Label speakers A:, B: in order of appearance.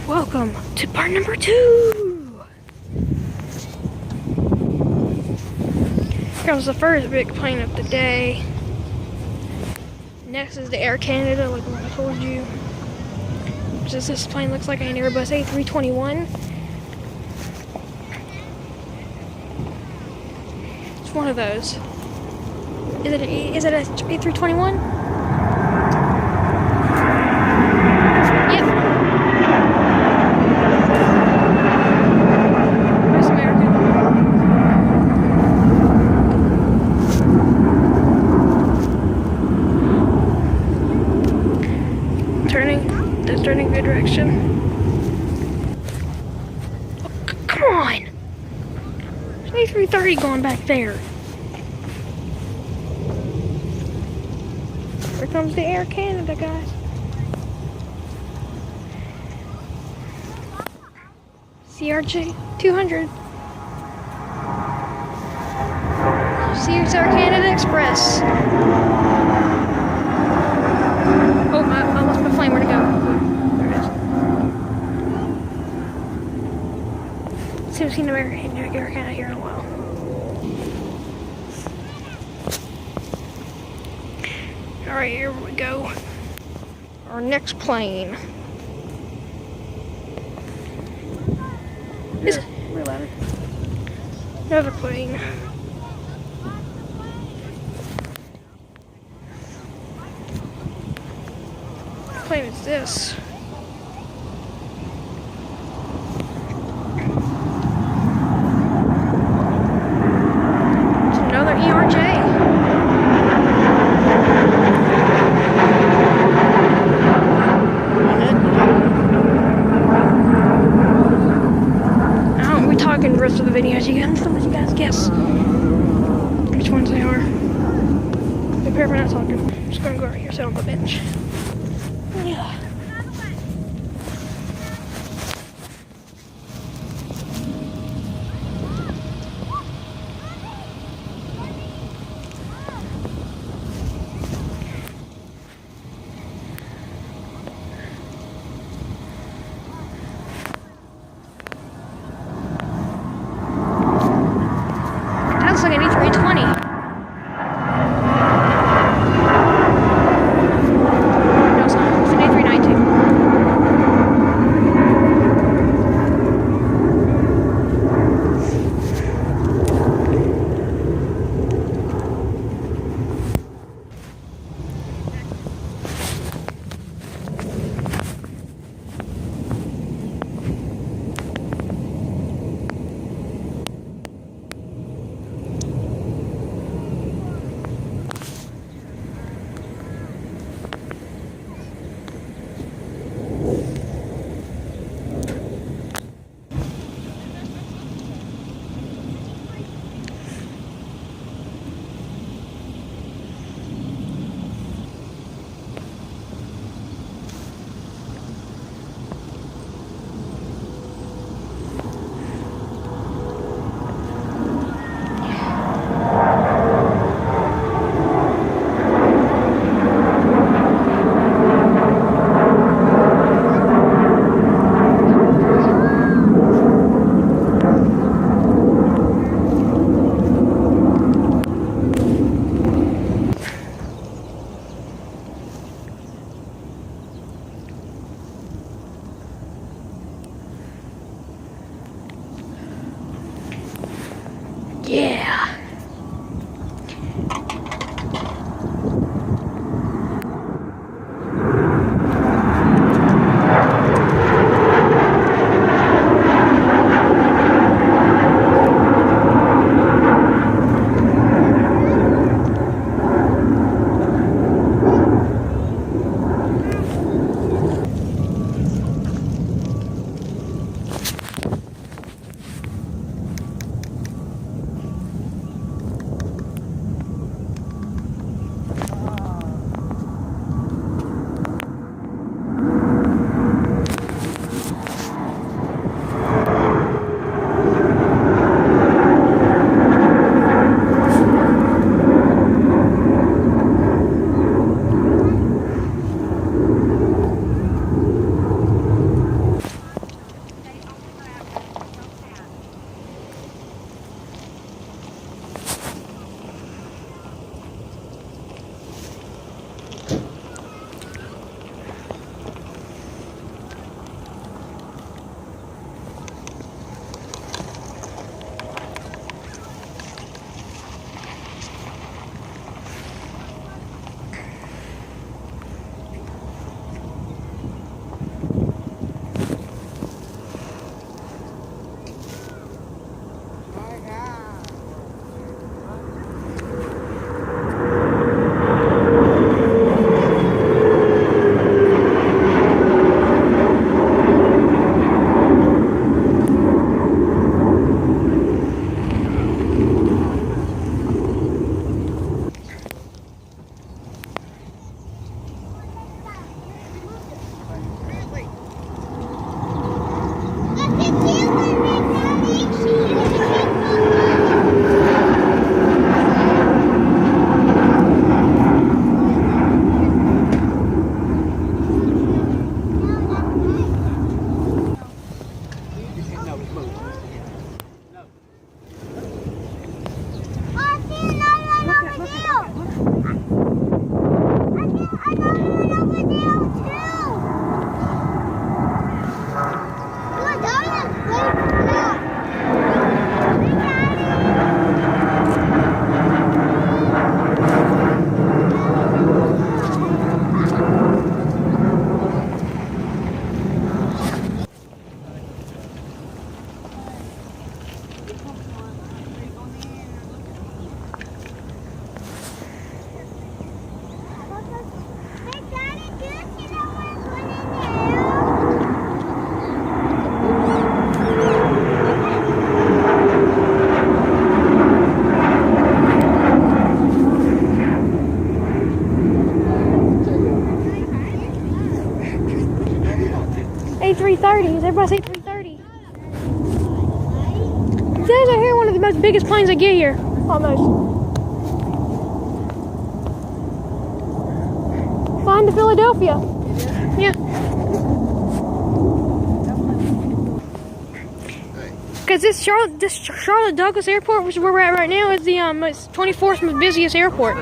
A: Welcome to part number 2. Here comes the first big plane of the day. Next is the Air Canada, like what I told you. Just this plane looks like an Airbus A321. It's one of those. Is it a A321? Turning good direction. Oh, come on! There's an A330 going back there. Here comes the Air Canada, guys. CRJ 200. Here's Air Canada Express. Oh, I lost my flame. Where'd it go? Haven't seen Air Canada here in a while. Alright, here we go. Our next plane. Is another plane. What plane is this? The rest of the videos, you guys guess which ones they are. Prepare for not talking. I'm just gonna go right here, sit on the bench. Yeah. Like an E320. 330. Does everybody say 330? It says right here one of the most biggest planes that get here. Almost. Flying to Philadelphia. Yeah. Because this Charlotte Douglas Airport, which is where we're at right now, is the 24th most busiest airport.